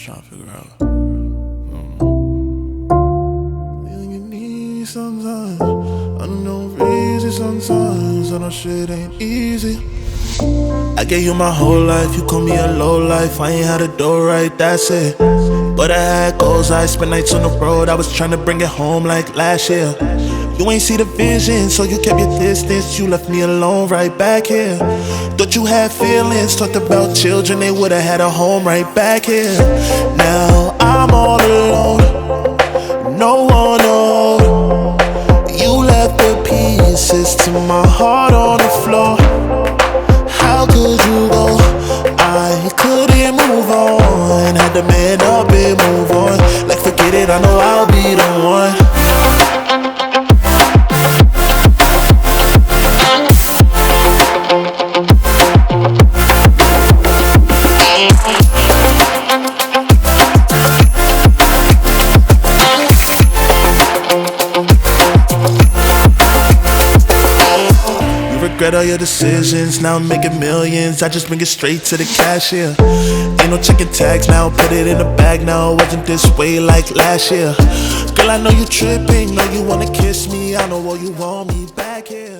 trying to figure out. You need sometimes, unknown reason sometimes, I know shit ain't easy. I gave you my whole life, you call me a low life. I ain't had a door right, that's it. But I had goals, I spent nights on the road. I was trying to bring it home like last year. You ain't see the vision, so you kept your distance. You left me alone right back here. Thought you had feelings, talked about children. They would've had a home right back here. Now I'm all alone, no one knows. You left the pieces to my heart on the floor. How could you go? I couldn't move on. Had to man up and move on. Like forget it, I know I'll be the one. Regret all your decisions, now I'm making millions. I just bring it straight to the cashier. Ain't no checking tags now, put it in the bag now. It wasn't this way like last year. Girl, I know you tripping, know you wanna kiss me. I know all you want me back here.